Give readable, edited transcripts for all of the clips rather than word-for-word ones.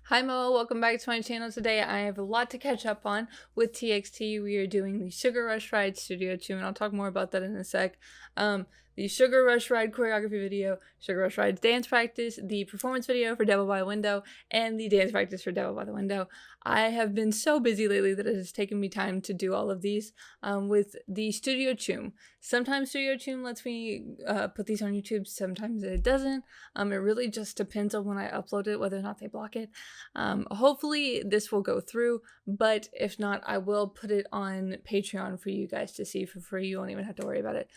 Hi Mo, welcome back to my channel. Today I have a lot to catch up on with TXT. We are doing the Sugar Rush Ride Studio Choom, and I'll talk more about that in a sec. The Sugar Rush Ride choreography video, Sugar Rush Ride's dance practice, the performance video for Devil by the Window, and the dance practice for Devil by the Window. I have been so busy lately that it has taken me time to do all of these with the Studio Choom. Sometimes Studio Choom lets me put these on YouTube, sometimes it doesn't. It really just depends on when I upload it, whether or not they block it. Hopefully this will go through, but if not, I will put it on Patreon for you guys to see for free. You won't even have to worry about it.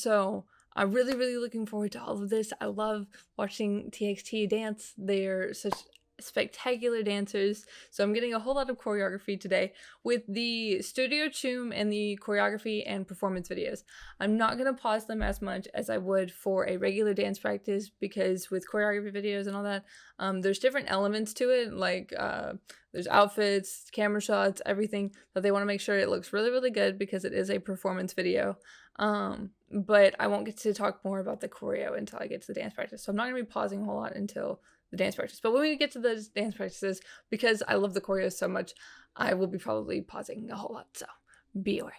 So I'm really looking forward to all of this. I love watching TXT dance. They're such spectacular dancers, so I'm getting a whole lot of choreography today with the Studio Choom and the choreography and performance videos. I'm not going to pause them as much as I would for a regular dance practice, because with choreography videos and all that, there's different elements to it, like there's outfits, camera shots, everything, that they want to make sure it looks really good because it is a performance video. But I won't get to talk more about the choreo until I get to the dance practice, so I'm not going to be pausing a whole lot until the dance practice. But when we get to the dance practices, because I love the choreo so much, I will be probably pausing a whole lot, so be aware.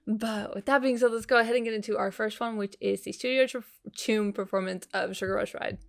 But with that being said, let's go ahead and get into our first one, which is the Studio Choom performance of Sugar Rush Ride.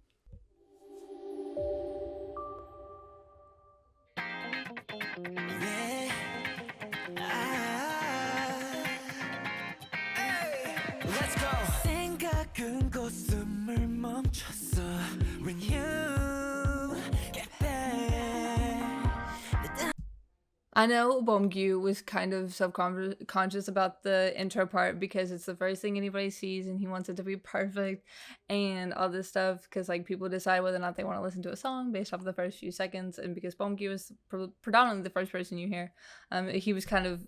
I know Bomgyu was kind of subconscious about the intro part because it's the first thing anybody sees and he wants it to be perfect and all this stuff, because like people decide whether or not they want to listen to a song based off of the first few seconds, and because Bomgyu is predominantly the first person you hear, he was kind of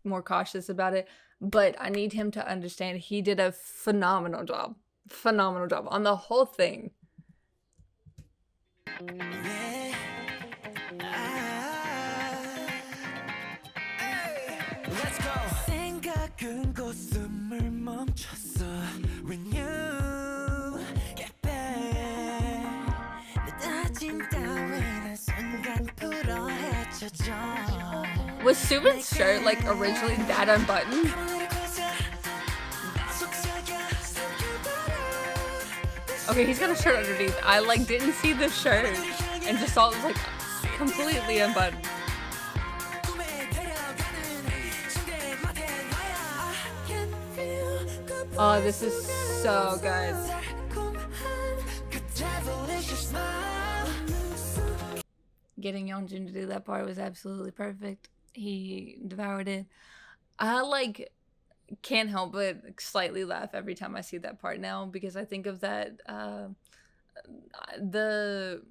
more cautious about it. But I need him to understand he did a phenomenal job on the whole thing. Let's go. Was Subin's shirt like originally that unbuttoned? Okay, he's got a shirt underneath. I like didn't see the shirt and just saw it was like completely unbuttoned. Oh, this is so good. Getting Yeonjun to do that part was absolutely perfect. He devoured it. I like can't help but slightly laugh every time I see that part now, because I think of that the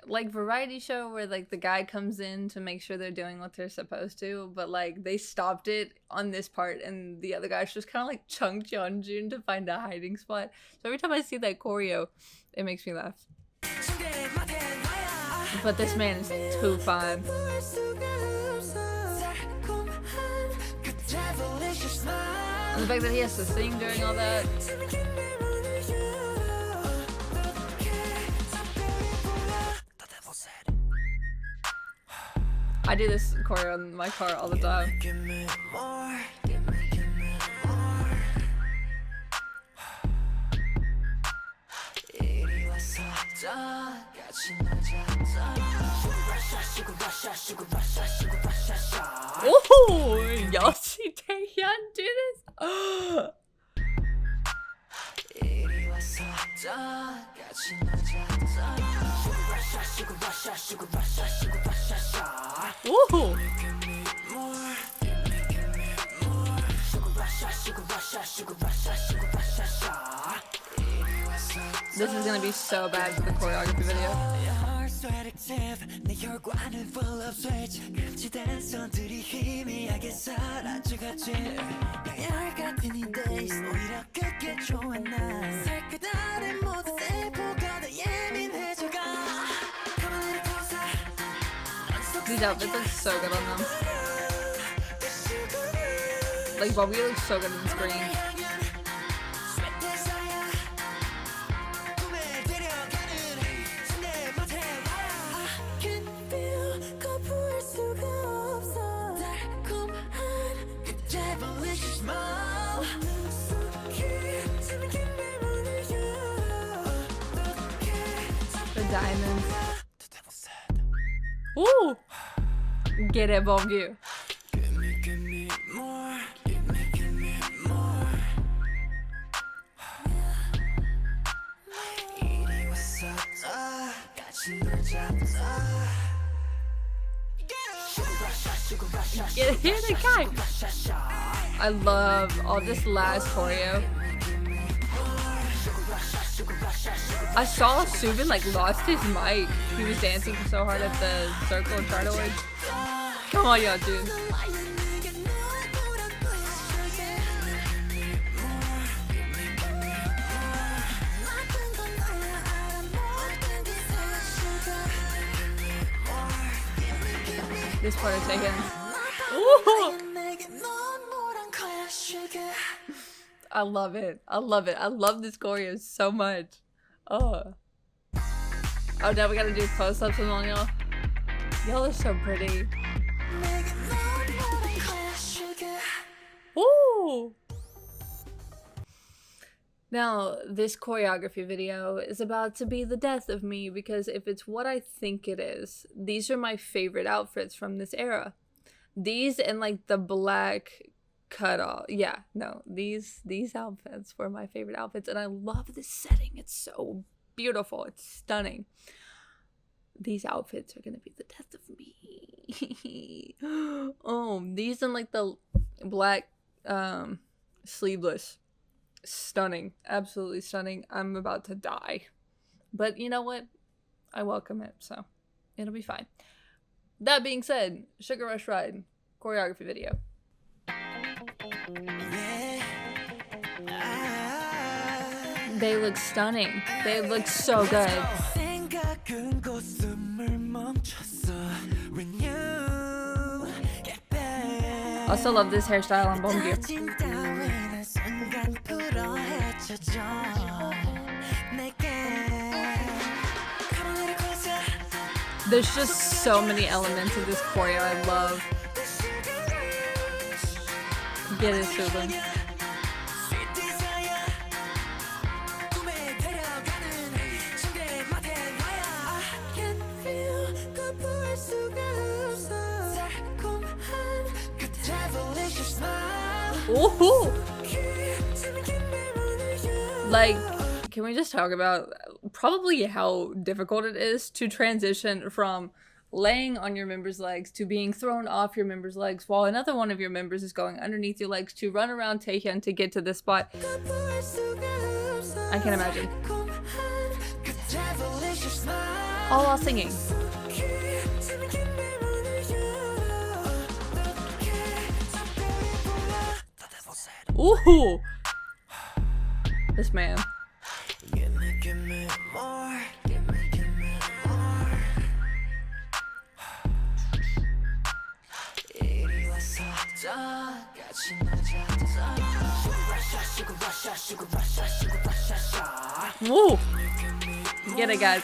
like variety show where like the guy comes in to make sure they're doing what they're supposed to, but like they stopped it on this part and the other guys just kind of like chunked Yeonjun to find a hiding spot. So every time I see that choreo, it makes me laugh. But this man is too fine. And the fact that he has to sing during all that. I do this choreo in my car all the time. Oh, y'all see Taehyun do this? Ooh. This is gonna be so bad for the choreography video. These outfits look so good on them. Like Bobby looks so good on the screen. diamonds. Ooh! Get it, Bonview. Give me more, give me more. 이리 왔었다, 같이 놀자다. Get the guy. I love all this last choreo. I saw Subin like lost his mic. He was dancing so hard at the circle chart awards. Come on, y'all, dude. This part is taken. Ooh! I love it. I love it. I love this choreo so much. Oh. Oh, now we gotta do close-ups with all y'all. Y'all are so pretty. Ooh! Now, this choreography video is about to be the death of me because if it's what I think it is, these are my favorite outfits from this era. These and like the black cutoff. Yeah, no, these outfits were my favorite outfits and I love this setting. It's so beautiful. It's stunning. These outfits are gonna be the death of me. Oh, these and like the black sleeveless. Stunning. Absolutely stunning. I'm about to die. But you know what? I welcome it, so it'll be fine. That being said, Sugar Rush Ride choreography video. They look stunning. They look so good. Also love this hairstyle on Bonview. There's just so many elements of this choreo I love. Get it, Subin. Ooh! Like, can we just talk about probably how difficult it is to transition from laying on your member's legs to being thrown off your member's legs while another one of your members is going underneath your legs to run around Taehyun to get to this spot. I can't imagine. All while singing. Ooh! This man. Give me more, give me more. 이리 왔었다, 같이 놀자다. Woo! Get it, guys.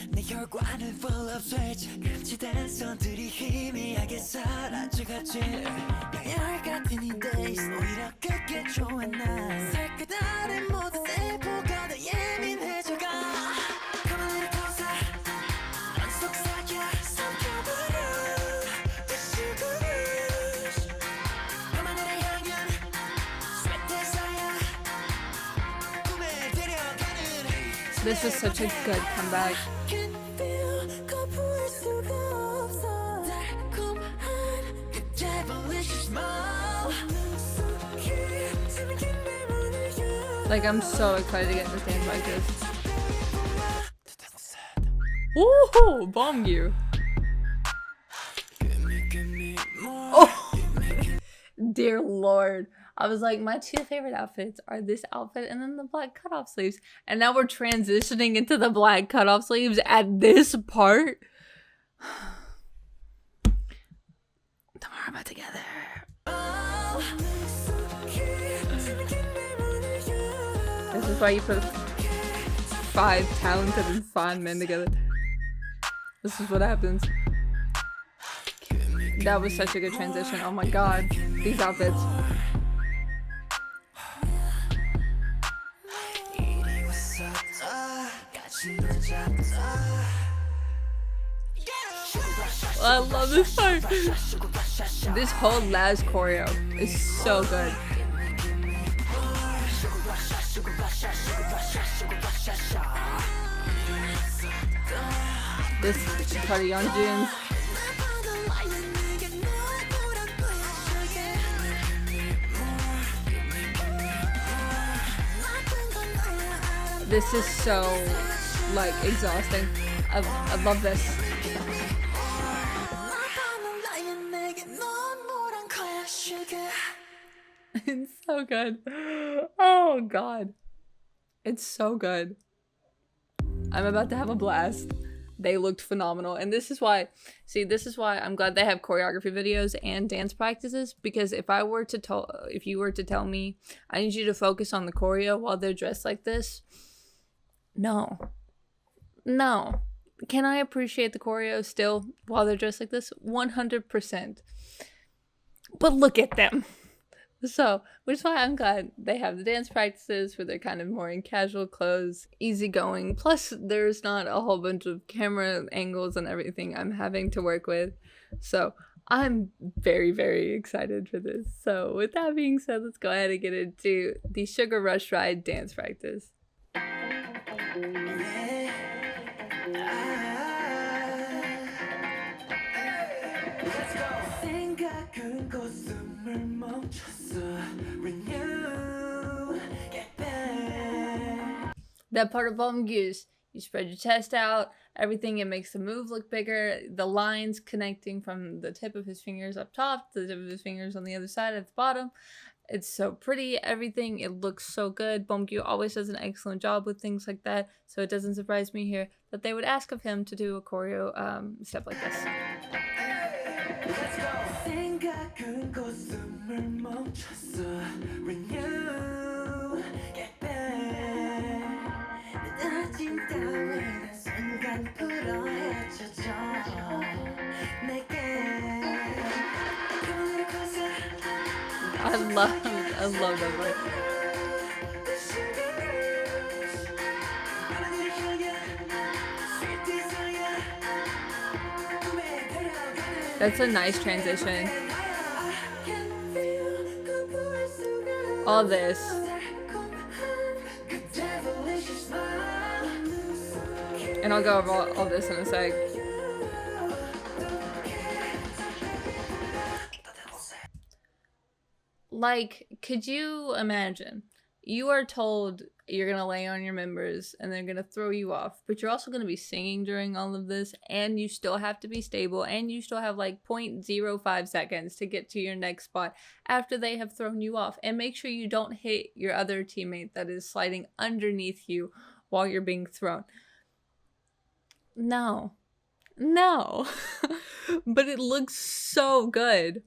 내 혈관을 full of switch 감지된 선들이 희미하게 사라져가지 열 같은 이 days 오히려 그게 좋아 난 살그다른 모든 세포가 더 예민해져가 Come a little closer 넌 속삭여 삼켜버려 The sugar rush 밤하늘을 향한 sweat desire 꿈에 데려가는 This was such a good comeback. Like, I'm so excited to get into things like this. Woohoo! Bomb you. Oh! Dear Lord. I was like, my two favorite outfits are this outfit and then the black cutoff sleeves. And now we're transitioning into the black cutoff sleeves at this part. Tomorrow about together. This is why you put 5 talented and fine men together. This is what happens. Give me That was such a good transition. Oh my god. These outfits. I love this part. This whole last choreo is so good. This part of Yeonjun's. This is so, like, exhausting. I love this. It's so good. Oh god. It's so good. I'm about to have a blast. They looked phenomenal. And this is why, this is why I'm glad they have choreography videos and dance practices, because if you were to tell me, I need you to focus on the choreo while they're dressed like this, no. No. Can I appreciate the choreo still while they're dressed like this? 100%. But look at them. So, which is why I'm glad they have the dance practices where they're kind of more in casual clothes, easygoing. Plus, there's not a whole bunch of camera angles and everything I'm having to work with. So, I'm very, very excited for this. So, with that being said, let's go ahead and get into the Sugar Rush Ride dance practice. That part of Bomgyus, you spread your chest out, everything, it makes the move look bigger, the lines connecting from the tip of his fingers up top to the tip of his fingers on the other side at the bottom. It's so pretty, everything, it looks so good. Bomgyu always does an excellent job with things like that, so it doesn't surprise me here that they would ask of him to do a choreo step like this. I love that part. That's a nice transition. All this. And I'll go over all this in a sec. Like, could you imagine? You are told you're gonna lay on your members and they're gonna throw you off, but you're also gonna be singing during all of this, and you still have to be stable, and you still have like 0.05 seconds to get to your next spot after they have thrown you off. And make sure you don't hit your other teammate that is sliding underneath you while you're being thrown. No. No. But it looks so good.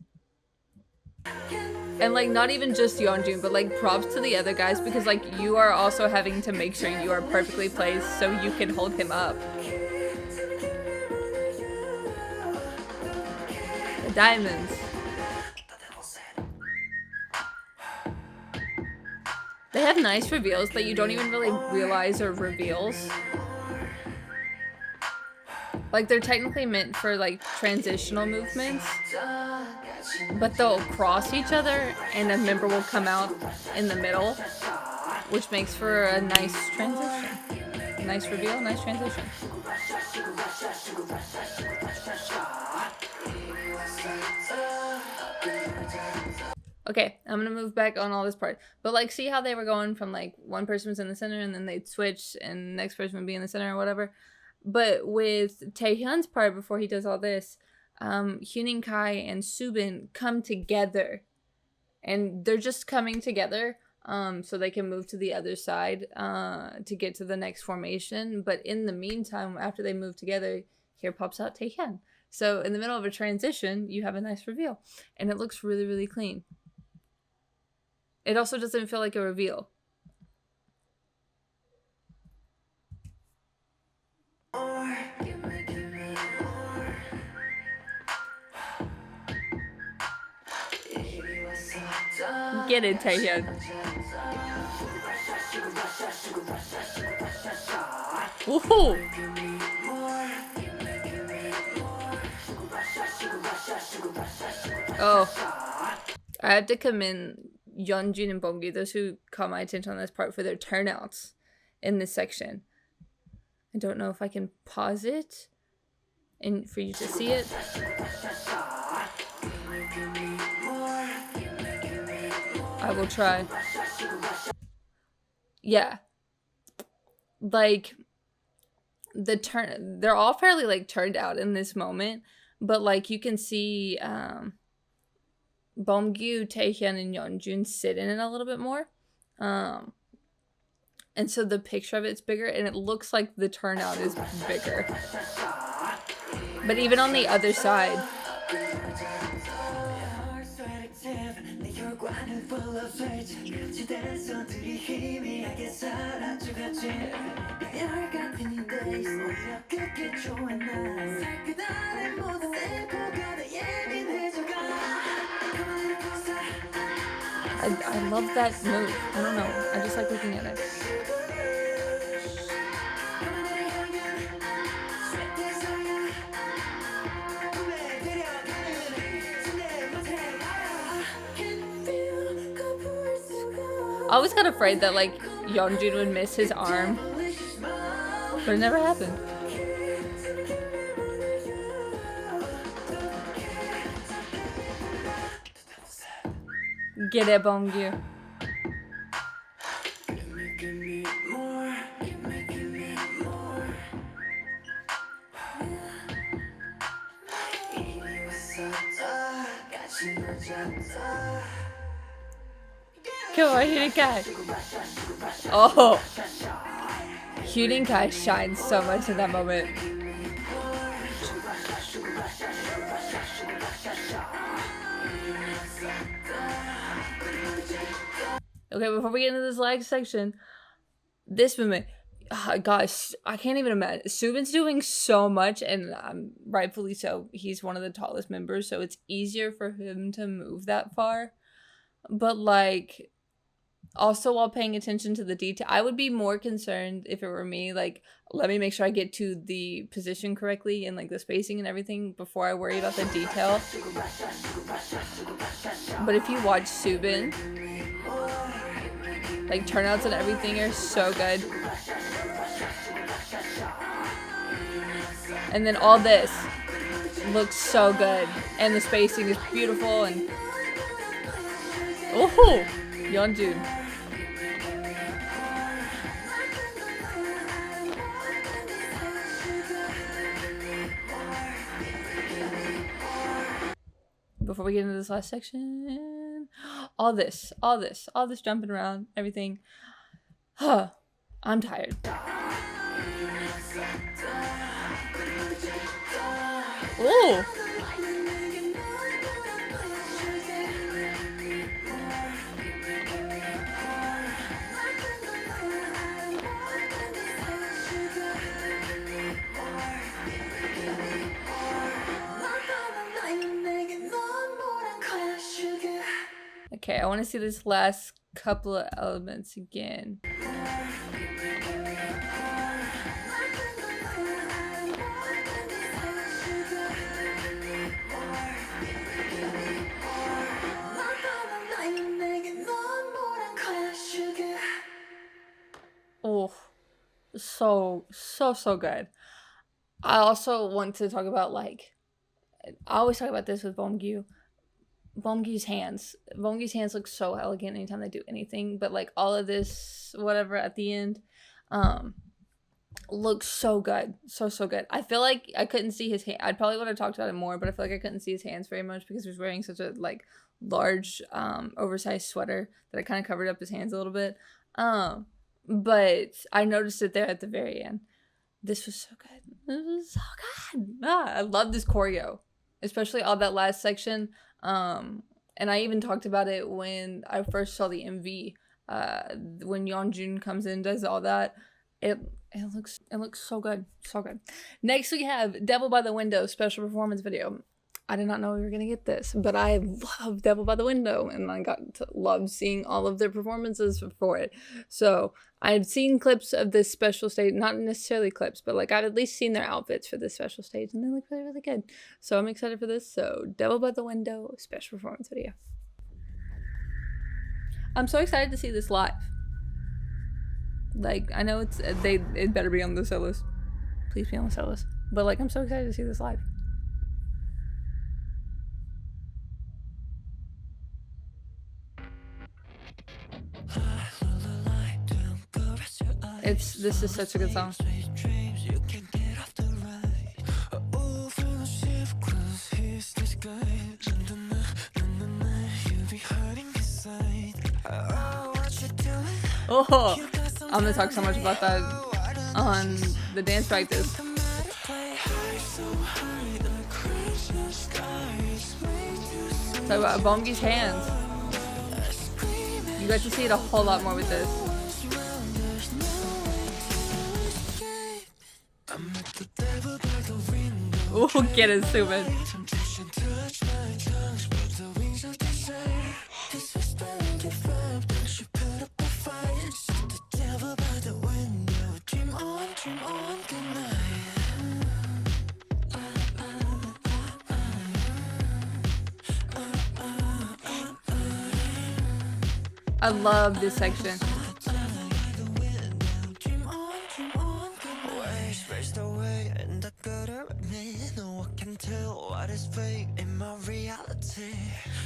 And like, not even just Yeonjun, but like props to the other guys, because like you are also having to make sure you are perfectly placed so you can hold him up. The diamonds. They have nice reveals that you don't even really realize are reveals. Like, they're technically meant for like transitional movements, but they'll cross each other and a member will come out in the middle, which makes for a nice transition. Nice reveal, nice transition. Okay, I'm gonna move back on all this part. But like, see how they were going from like one person was in the center and then they'd switch and the next person would be in the center or whatever? But with Taehyun's part, before he does all this, Hyunin Kai and Subin come together. And they're just coming together so they can move to the other side to get to the next formation. But in the meantime, after they move together, here pops out Taehyun. So in the middle of a transition, you have a nice reveal. And it looks really, really clean. It also doesn't feel like a reveal. Get it, Taehyun. Woohoo! Oh, I have to commend Yeonjun and Bongyu, those who caught my attention on this part, for their turnouts in this section. I don't know if I can pause it and for you to see it. I will try. Yeah. Like, they're all fairly like turned out in this moment, but like you can see Bongyu, Taehyun, and Yeonjun sit in it a little bit more. And so the picture of it's bigger, and it looks like the turnout is bigger. But even on the other side, I love that move. I don't know. I just like looking at it. I always got afraid that like Yeonjun would miss his arm, but it never happened. Get it, Bongyu. Come on, Huening-kai. Oh, Huening-kai shines so much in that moment. Okay, before we get into this last section, this moment, gosh, I can't even imagine. Subin's doing so much, and rightfully so. He's one of the tallest members, so it's easier for him to move that far. But like, also while paying attention to the detail, I would be more concerned if it were me. Like, let me make sure I get to the position correctly and like the spacing and everything before I worry about the detail. But if you watch Subin, like turnouts and everything are so good. And then all this looks so good, and the spacing is beautiful. And oh, Yeonjun. Before we get into this last section, all this jumping around, everything. I'm tired. Ooh. Okay, I want to see this last couple of elements again. Oh, so good. I also want to talk about, like, I always talk about this with Bongyu. Bonggyu's hands look so elegant anytime they do anything, but like all of this whatever at the end looks so good, so good. I feel like I couldn't see his hand. I probably would have talked about it more, but I feel like I couldn't see his hands very much because he was wearing such a like large oversized sweater that it kind of covered up his hands a little bit. But I noticed it there at the very end. This was so good. This was so good. I love this choreo, especially all that last section. And I even talked about it when I first saw the MV. When Yeonjun comes in and does all that, it looks so good, so good. Next we have "Devil by the Window" special performance video. I did not know we were gonna get this, but I love Devil by the Window, and I got to love seeing all of their performances for it. So I've seen clips of this special stage, not necessarily clips, but like I've at least seen their outfits for this special stage, and they look really, really good. So I'm excited for this. So Devil by the Window special performance video. I'm so excited to see this live. Like, I know it better be on the set list. Please be on the set list. But like, I'm so excited to see this live. This is such a good song. Oh, I'm gonna talk so much about that on the dance practice. So about Bomgi's hands. You got to see it a whole lot more with this. Ooh, get it, stupid. I love this section.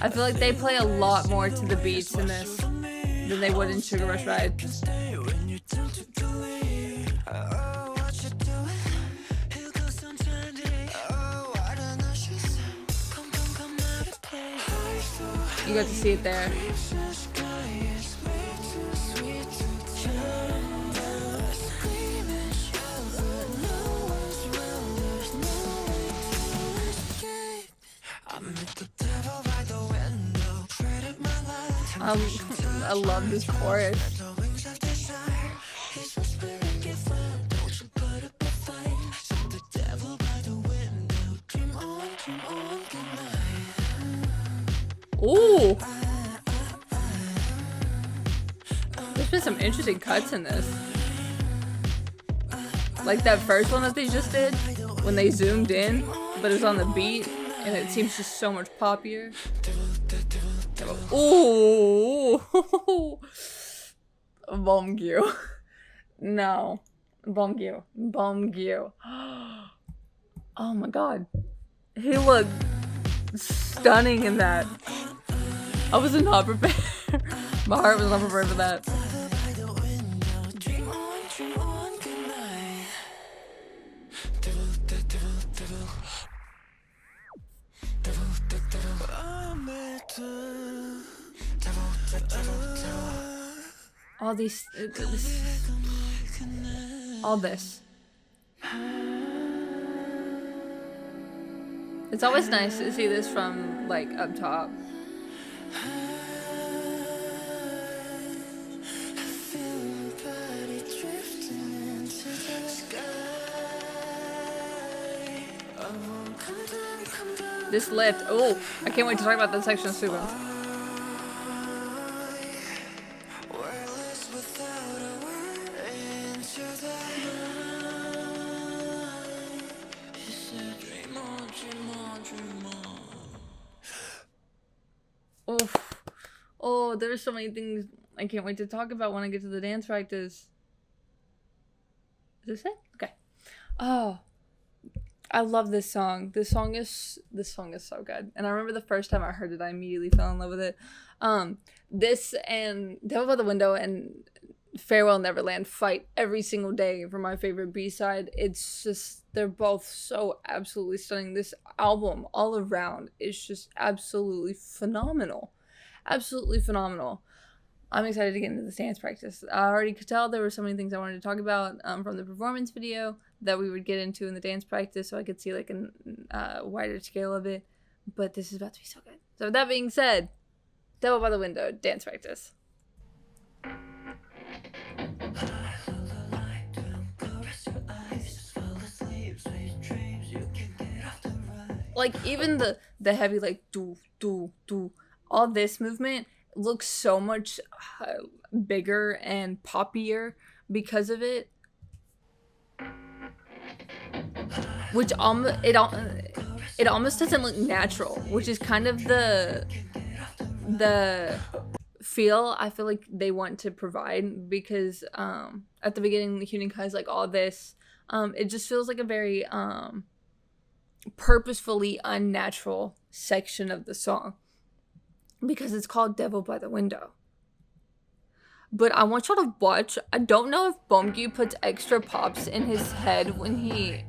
I feel like they play a lot more to the beats in this than they would in Sugar Rush Ride. You got to see it there. I love this chorus. Ooh! There's been some interesting cuts in this. Like that first one that they just did, when they zoomed in, but it was on the beat, and it seems just so much poppier. Ooh! Bomgyu. No. Bomgyu. Bomgyu. Oh my god. He looked stunning in that. I was not prepared. My heart was not prepared for that. All these, all this. It's always nice to see this from like up top. This lift, oh, I can't wait to talk about that section of Subin. Oh, there's so many things I can't wait to talk about when I get to the dance practice. Is this it? Okay. Oh, I love this song. This song is so good. And I remember the first time I heard it, I immediately fell in love with it. This and Devil by the Window and Farewell Neverland fight every single day for my favorite B-side. It's just, they're both so absolutely stunning. This album all around is just absolutely phenomenal. Absolutely phenomenal. I'm excited to get into the dance practice. I already could tell there were so many things I wanted to talk about from the performance video that we would get into in the dance practice, so I could see like a wider scale of it. But this is about to be so good. So with that being said, Devil by the Window, dance practice. like even the heavy like do do do, all this movement looks so much bigger and poppier because of it, which it almost doesn't look natural, which is kind of the feel I feel like they want to provide, because at the beginning the Huening Kai is like all this, it just feels like a very purposefully unnatural section of the song because it's called Devil by the Window. But I want y'all to watch. I don't know if Bomgyu puts extra pops in his head when he.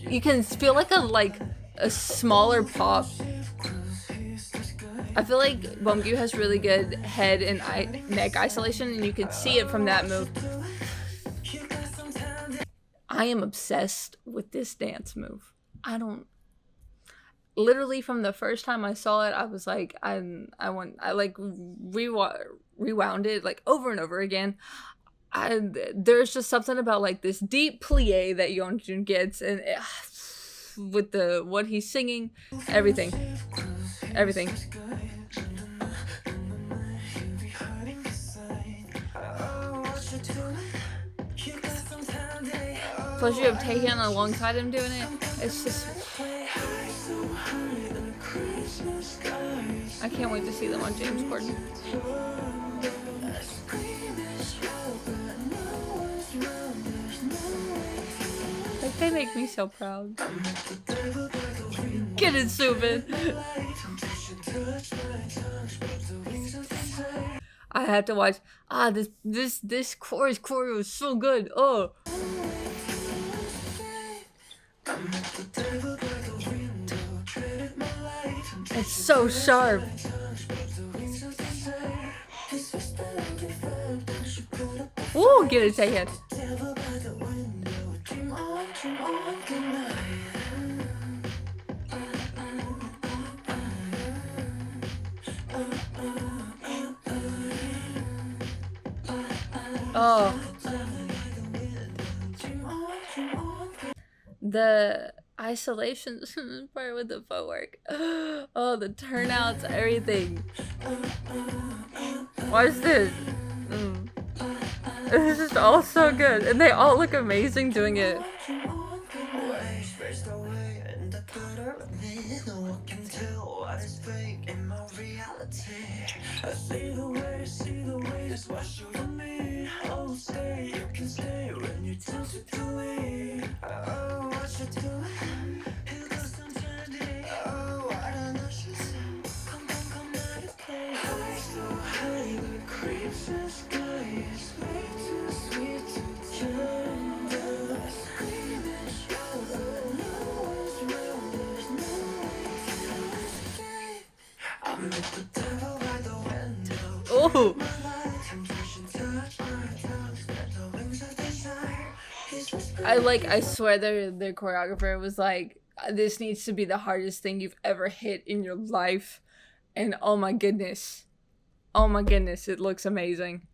You can feel like a smaller pop. I feel like Bomgyu has really good head and neck isolation, and you can see it from that move. I am obsessed with this dance move. I don't. Literally from the first time I saw it, I was like, I like rewound it like over and over again. There's just something about like this deep plie that Yeonjun gets, and with the what he's singing, everything. Plus, you have Taehyun alongside him doing it. It's just. I can't wait to see them on James Corden. Like, they make me so proud. Get it, Subin. I have to watch. This choreo is so good. Oh. It's so sharp. Ooh, get it, take it. Oh. The isolations part with the footwork. Oh, the turnouts, everything. Watch this. This is all so good, and they all look amazing doing it. Oh. I swear their choreographer was like, this needs to be the hardest thing you've ever hit in your life. And oh my goodness, it looks amazing.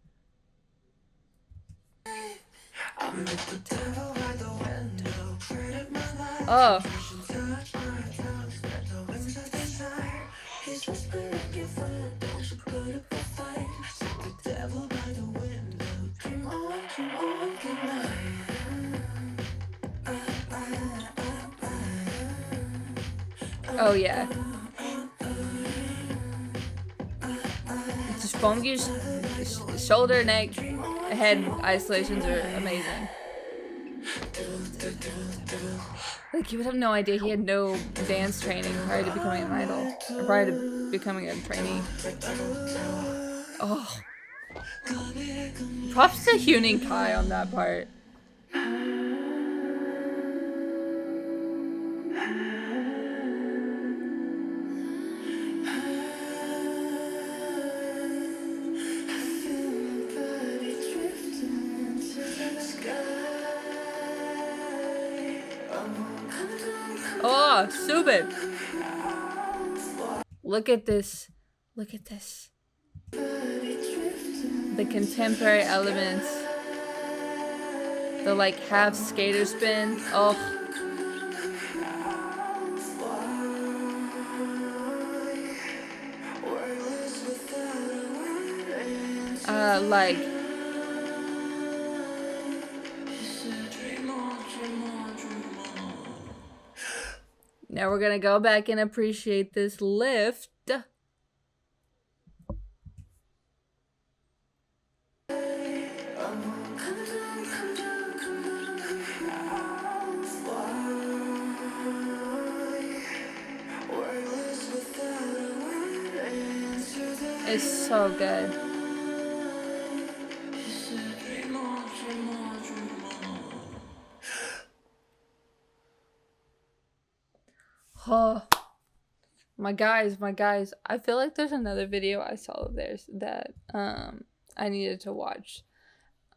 Oh. Oh yeah. Just Bomgyu's shoulder, neck, head isolations are amazing. Like, you would have no idea he had no dance training prior to becoming an idol, or prior to becoming a trainee. Oh. Props to Huening Kai on that part. Oh, stupid. Look at this. Look at this. The contemporary elements. The like half skater spin. Oh. like. Now we're gonna go back and appreciate this lift. It's so good. Oh, my guys. I feel like there's another video I saw of theirs that I needed to watch.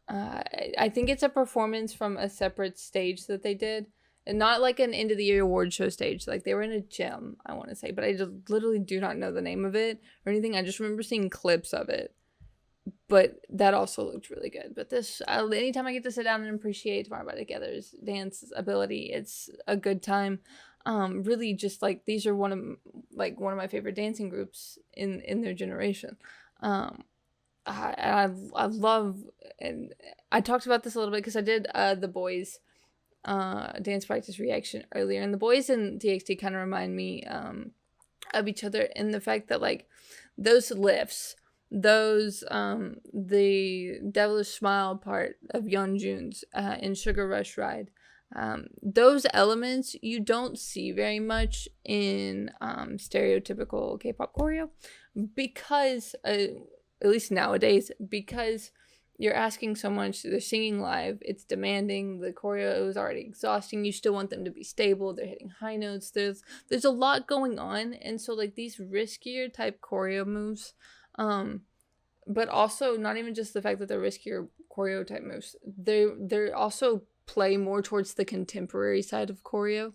I think it's a performance from a separate stage that they did. And not like an end of the year award show stage. Like they were in a gym, I want to say. But I just literally do not know the name of it or anything. I just remember seeing clips of it. But that also looked really good. But this, anytime I get to sit down and appreciate Tomorrow by Together's dance ability, it's a good time. Really, just like these are one of my favorite dancing groups in their generation. I love, and I talked about this a little bit because I did the boys dance practice reaction earlier, and the boys in TXT kind of remind me of each other in the fact that like those lifts, those the devilish smile part of Yeonjun's in Sugar Rush Ride, those elements you don't see very much in stereotypical K-pop choreo because at least nowadays, because you're asking so much, they're singing live, it's demanding, the choreo is already exhausting, you still want them to be stable, they're hitting high notes, there's a lot going on, and so like these riskier type choreo moves, but also not even just the fact that they're riskier choreo type moves, they're also play more towards the contemporary side of choreo,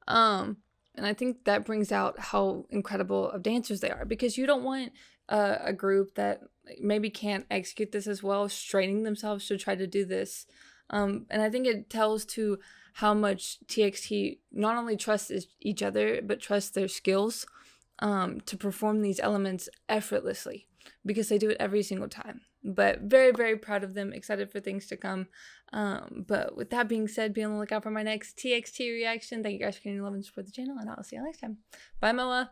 and I think that brings out how incredible of dancers they are, because you don't want a group that maybe can't execute this as well straining themselves to try to do this, and I think it tells to how much TXT not only trusts each other but trusts their skills to perform these elements effortlessly, because they do it every single time. But very, very proud of them, excited for things to come. But with that being said, be on the lookout for my next TXT reaction. Thank you guys for getting love and support the channel, and I'll see you next time. Bye, Moa.